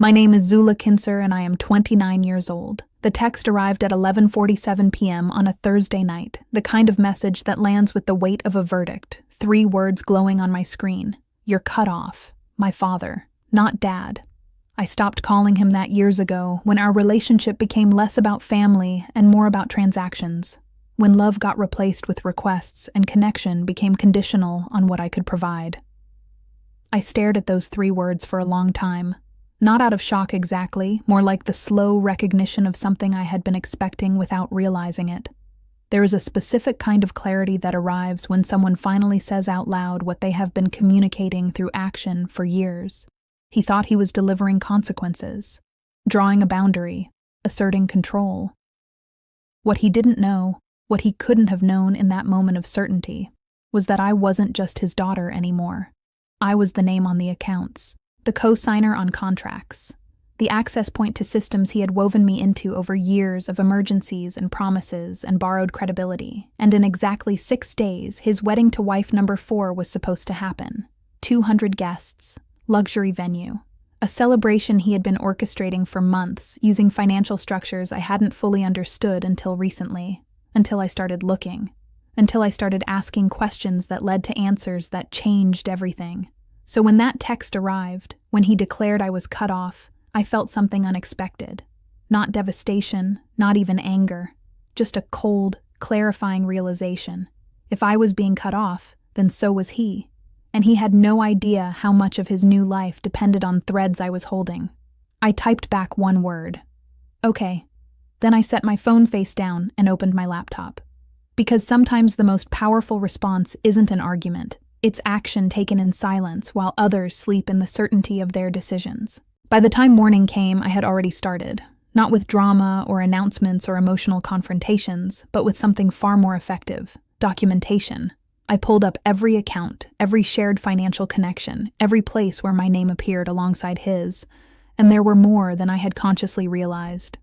My name is Zula Kinser and I am 29 years old. The text arrived at 11:47 p.m. on a Thursday night, the kind of message that lands with the weight of a verdict, 3 words glowing on my screen. You're cut off. My father, not Dad. I stopped calling him that years ago when our relationship became less about family and more about transactions, when love got replaced with requests and connection became conditional on what I could provide. I stared at those 3 words for a long time, not out of shock exactly, more like the slow recognition of something I had been expecting without realizing it. There is a specific kind of clarity that arrives when someone finally says out loud what they have been communicating through action for years. He thought he was delivering consequences, drawing a boundary, asserting control. What he didn't know, what he couldn't have known in that moment of certainty, was that I wasn't just his daughter anymore. I was the name on the accounts, the co-signer on contracts, the access point to systems he had woven me into over years of emergencies and promises and borrowed credibility. And in exactly 6 days, his wedding to wife number 4 was supposed to happen. 200 guests, luxury venue, a celebration he had been orchestrating for months using financial structures I hadn't fully understood until recently, until I started looking, until I started asking questions that led to answers that changed everything. So when that text arrived, when he declared I was cut off, I felt something unexpected. Not devastation, not even anger, just a cold, clarifying realization. If I was being cut off, then so was he. And he had no idea how much of his new life depended on threads I was holding. I typed back 1 word. Okay. Then I set my phone face down and opened my laptop. Because sometimes the most powerful response isn't an argument. It's action taken in silence while others sleep in the certainty of their decisions. By the time morning came, I had already started, not with drama or announcements or emotional confrontations, but with something far more effective: documentation. I pulled up every account, every shared financial connection, every place where my name appeared alongside his, and there were more than I had consciously realized.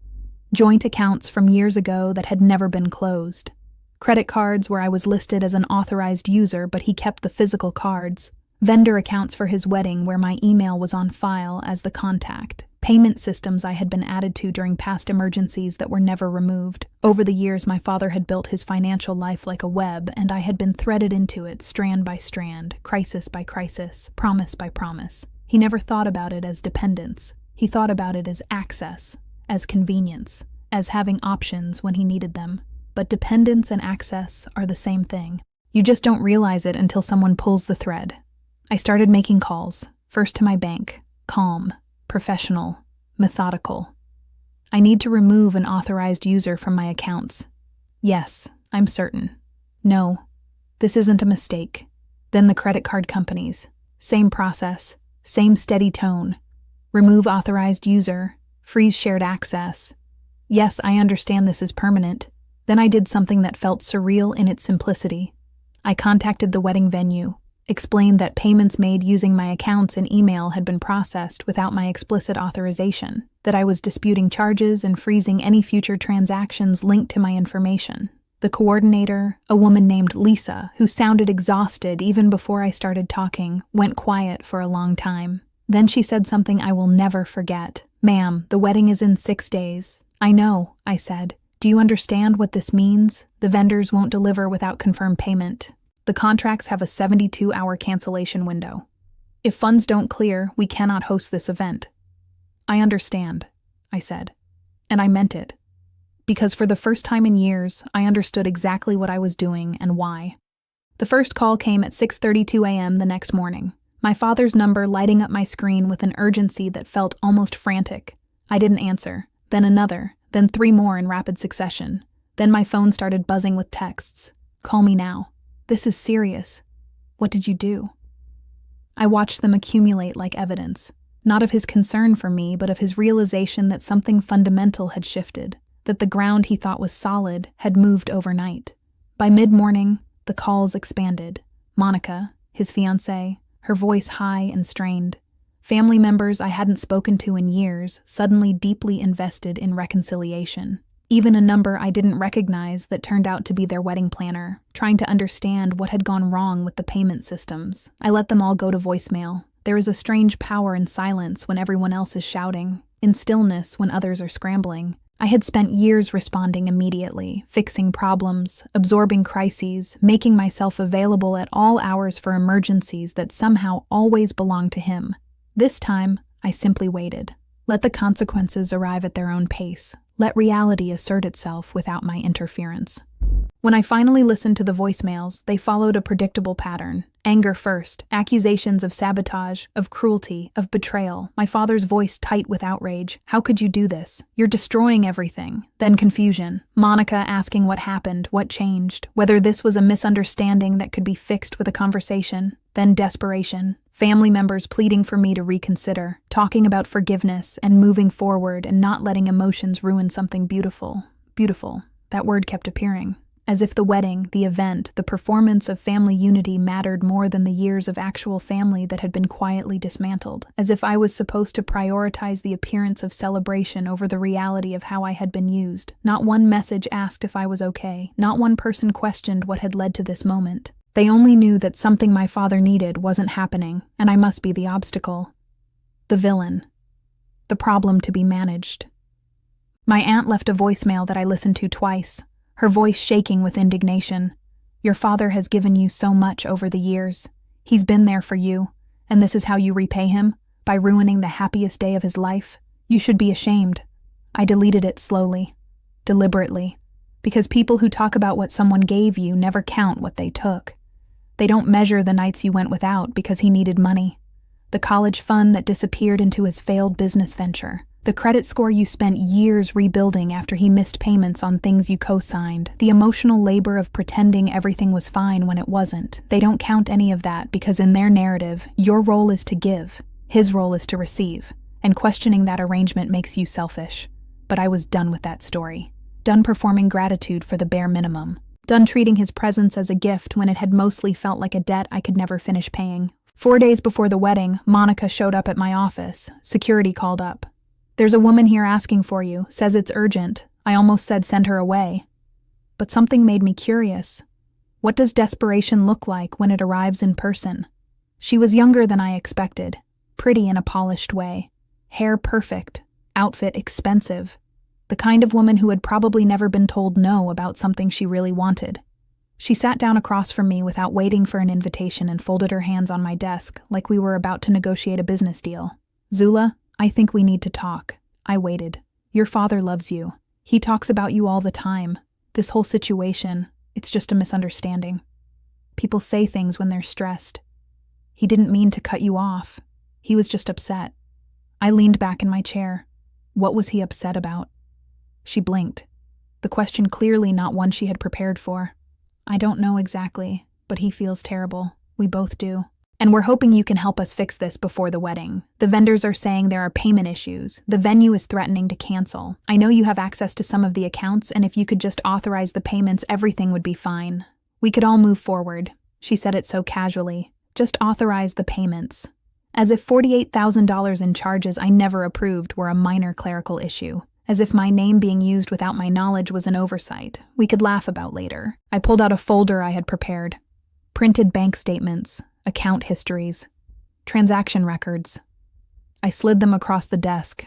Joint accounts from years ago that had never been closed. Credit cards where I was listed as an authorized user but he kept the physical cards. Vendor accounts for his wedding where my email was on file as the contact. Payment systems I had been added to during past emergencies that were never removed. Over the years, my father had built his financial life like a web, and I had been threaded into it strand by strand, crisis by crisis, promise by promise. He never thought about it as dependence. He thought about it as access, as convenience, as having options when he needed them. But dependence and access are the same thing. You just don't realize it until someone pulls the thread. I started making calls, first to my bank, calm, professional, methodical. I need to remove an authorized user from my accounts. Yes, I'm certain. No, this isn't a mistake. Then the credit card companies. Same process, same steady tone. Remove authorized user, freeze shared access. Yes, I understand this is permanent. Then I did something that felt surreal in its simplicity. I contacted the wedding venue, explained that payments made using my accounts and email had been processed without my explicit authorization, that I was disputing charges and freezing any future transactions linked to my information. The coordinator, a woman named Lisa, who sounded exhausted even before I started talking, went quiet for a long time. Then she said something I will never forget. "Ma'am, the wedding is in 6 days." "I know," I said. "Do you understand what this means? The vendors won't deliver without confirmed payment. The contracts have a 72-hour cancellation window. If funds don't clear, we cannot host this event." "I understand," I said. And I meant it. Because for the first time in years, I understood exactly what I was doing and why. The first call came at 6:32 a.m. the next morning, my father's number lighting up my screen with an urgency that felt almost frantic. I didn't answer. Then another, then 3 more in rapid succession. Then my phone started buzzing with texts. "Call me now. This is serious. What did you do?" I watched them accumulate like evidence, not of his concern for me, but of his realization that something fundamental had shifted, that the ground he thought was solid had moved overnight. By mid-morning, the calls expanded. Monica, his fiancée, her voice high and strained. Family members I hadn't spoken to in years, suddenly deeply invested in reconciliation. Even a number I didn't recognize that turned out to be their wedding planner, trying to understand what had gone wrong with the payment systems. I let them all go to voicemail. There is a strange power in silence when everyone else is shouting, in stillness when others are scrambling. I had spent years responding immediately, fixing problems, absorbing crises, making myself available at all hours for emergencies that somehow always belonged to him. This time, I simply waited. Let the consequences arrive at their own pace. Let reality assert itself without my interference. When I finally listened to the voicemails, they followed a predictable pattern. Anger first, accusations of sabotage, of cruelty, of betrayal, my father's voice tight with outrage. How could you do this? You're destroying everything. Then confusion. Monica asking what happened, what changed, whether this was a misunderstanding that could be fixed with a conversation. Then desperation. Family members pleading for me to reconsider, talking about forgiveness and moving forward and not letting emotions ruin something beautiful. Beautiful. That word kept appearing. As if the wedding, the event, the performance of family unity mattered more than the years of actual family that had been quietly dismantled. As if I was supposed to prioritize the appearance of celebration over the reality of how I had been used. Not one message asked if I was okay. Not one person questioned what had led to this moment. They only knew that something my father needed wasn't happening, and I must be the obstacle. The villain. The problem to be managed. My aunt left a voicemail that I listened to twice, her voice shaking with indignation. Your father has given you so much over the years. He's been there for you, and this is how you repay him? By ruining the happiest day of his life? You should be ashamed. I deleted it slowly, deliberately, because people who talk about what someone gave you never count what they took. They don't measure the nights you went without because he needed money. The college fund that disappeared into his failed business venture. The credit score you spent years rebuilding after he missed payments on things you co-signed. The emotional labor of pretending everything was fine when it wasn't. They don't count any of that because in their narrative, your role is to give. His role is to receive. And questioning that arrangement makes you selfish. But I was done with that story. Done performing gratitude for the bare minimum. Done treating his presence as a gift when it had mostly felt like a debt I could never finish paying. 4 days before the wedding, Monica showed up at my office. Security called up. There's a woman here asking for you, says it's urgent. I almost said send her away. But something made me curious. What does desperation look like when it arrives in person? She was younger than I expected, pretty in a polished way, hair perfect, outfit expensive. The kind of woman who had probably never been told no about something she really wanted. She sat down across from me without waiting for an invitation and folded her hands on my desk like we were about to negotiate a business deal. Zula, I think we need to talk. I waited. Your father loves you. He talks about you all the time. This whole situation, it's just a misunderstanding. People say things when they're stressed. He didn't mean to cut you off. He was just upset. I leaned back in my chair. What was he upset about? She blinked. The question clearly not one she had prepared for. I don't know exactly, but he feels terrible. We both do. And we're hoping you can help us fix this before the wedding. The vendors are saying there are payment issues. The venue is threatening to cancel. I know you have access to some of the accounts, and if you could just authorize the payments, everything would be fine. We could all move forward. She said it so casually. Just authorize the payments. As if $48,000 in charges I never approved were a minor clerical issue. As if my name being used without my knowledge was an oversight we could laugh about later. I pulled out a folder I had prepared. Printed bank statements, account histories, transaction records. I slid them across the desk.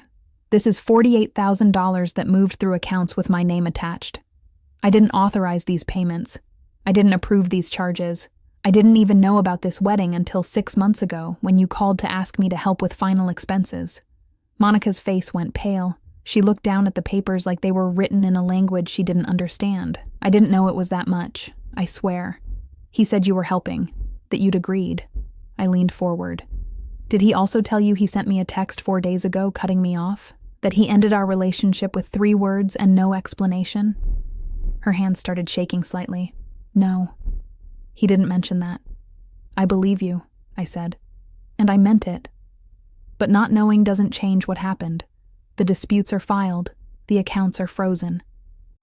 This is $48,000 that moved through accounts with my name attached. I didn't authorize these payments. I didn't approve these charges. I didn't even know about this wedding until 6 months ago when you called to ask me to help with final expenses. Monica's face went pale. She looked down at the papers like they were written in a language she didn't understand. I didn't know it was that much, I swear. He said you were helping, that you'd agreed. I leaned forward. Did he also tell you he sent me a text 4 days ago cutting me off? That he ended our relationship with 3 words and no explanation? Her hands started shaking slightly. No, he didn't mention that. I believe you, I said. And I meant it. But not knowing doesn't change what happened. The disputes are filed. The accounts are frozen.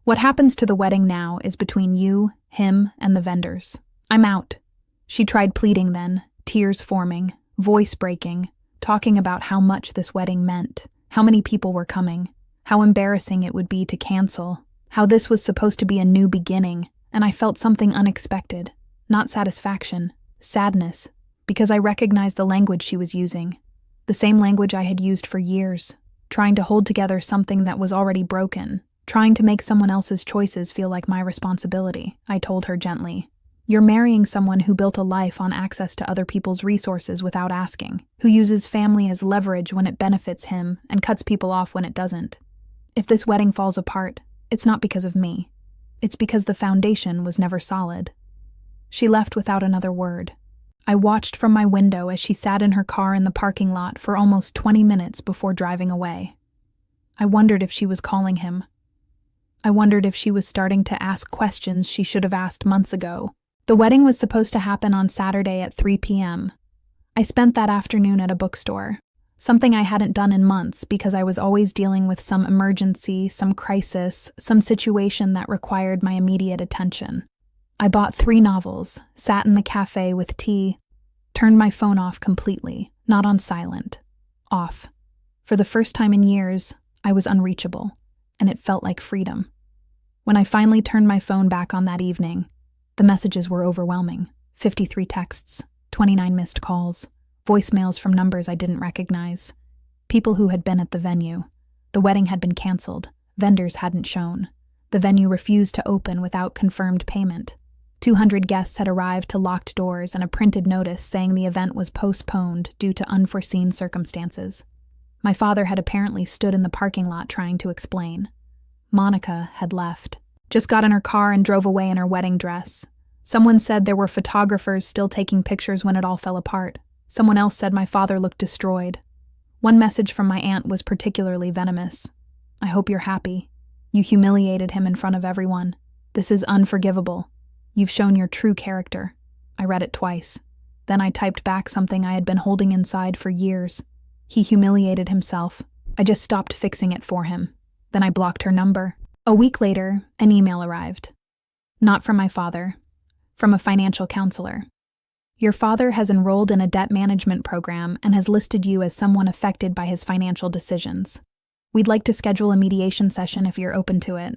What happens to the wedding now is between you, him, and the vendors. I'm out. She tried pleading then, tears forming, voice breaking, talking about how much this wedding meant, how many people were coming, how embarrassing it would be to cancel, how this was supposed to be a new beginning, and I felt something unexpected. Not satisfaction, sadness, Because I recognized the language she was using, the same language I had used for years, trying to hold together something that was already broken, trying to make someone else's choices feel like my responsibility. I told her gently, "You're marrying someone who built a life on access to other people's resources without asking, who uses family as leverage when it benefits him and cuts people off when it doesn't. If this wedding falls apart, it's not because of me. It's because the foundation was never solid." She left without another word. I watched from my window as she sat in her car in the parking lot for almost 20 minutes before driving away. I wondered if she was calling him. I wondered if she was starting to ask questions she should have asked months ago. The wedding was supposed to happen on Saturday at 3 p.m. I spent that afternoon at a bookstore, something I hadn't done in months because I was always dealing with some emergency, some crisis, some situation that required my immediate attention. I bought 3 novels, sat in the cafe with tea, turned my phone off completely, not on silent, off. For the first time in years, I was unreachable, and it felt like freedom. When I finally turned my phone back on that evening, the messages were overwhelming. 53 texts, 29 missed calls, voicemails from numbers I didn't recognize, people who had been at the venue. The wedding had been canceled, vendors hadn't shown. The venue refused to open without confirmed payment. 200 guests had arrived to locked doors and a printed notice saying the event was postponed due to unforeseen circumstances. My father had apparently stood in the parking lot trying to explain. Monica had left, just got in her car and drove away in her wedding dress. Someone said there were photographers still taking pictures when it all fell apart. Someone else said my father looked destroyed. One message from my aunt was particularly venomous. "I hope you're happy. You humiliated him in front of everyone. This is unforgivable. You've shown your true character." I read it twice. Then I typed back something I had been holding inside for years. He humiliated himself. I just stopped fixing it for him. Then I blocked her number. A week later, an email arrived. Not from my father, from a financial counselor. "Your father has enrolled in a debt management program and has listed you as someone affected by his financial decisions. We'd like to schedule a mediation session if you're open to it."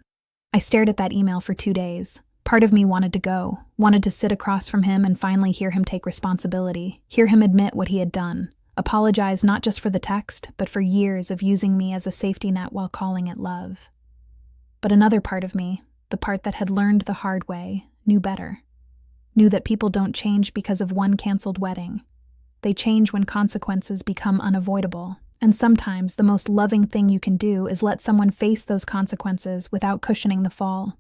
I stared at that email for 2 days. Part of me wanted to go, wanted to sit across from him and finally hear him take responsibility, hear him admit what he had done, apologize not just for the text, but for years of using me as a safety net while calling it love. But another part of me, the part that had learned the hard way, knew better. Knew that people don't change because of one canceled wedding. They change when consequences become unavoidable, and sometimes the most loving thing you can do is let someone face those consequences without cushioning the fall.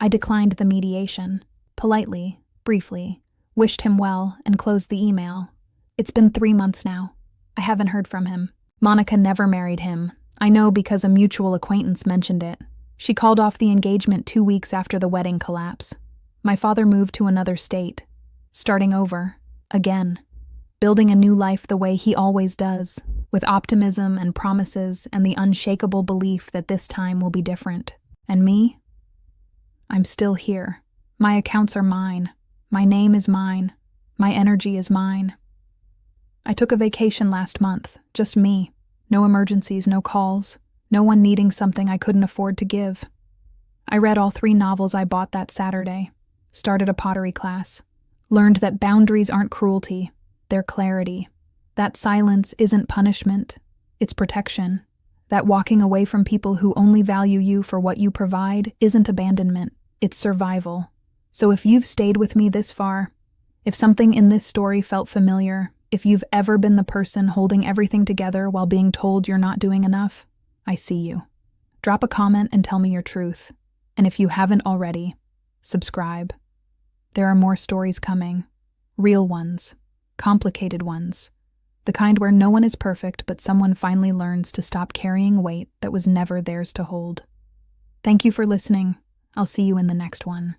I declined the mediation, politely, briefly, wished him well, and closed the email. It's been 3 months now. I haven't heard from him. Monica never married him. I know because a mutual acquaintance mentioned it. She called off the engagement 2 weeks after the wedding collapse. My father moved to another state, starting over, again, building a new life the way he always does, with optimism and promises and the unshakable belief that this time will be different. And me? I'm still here. My accounts are mine. My name is mine. My energy is mine. I took a vacation last month, just me. No emergencies, no calls, no one needing something I couldn't afford to give. I read all 3 novels I bought that Saturday, started a pottery class, learned that boundaries aren't cruelty, they're clarity. That silence isn't punishment, it's protection. That walking away from people who only value you for what you provide isn't abandonment, it's survival. So if you've stayed with me this far, if something in this story felt familiar, if you've ever been the person holding everything together while being told you're not doing enough, I see you. Drop a comment and tell me your truth. And if you haven't already, subscribe. There are more stories coming. Real ones. Complicated ones. The kind where no one is perfect, but someone finally learns to stop carrying weight that was never theirs to hold. Thank you for listening. I'll see you in the next one.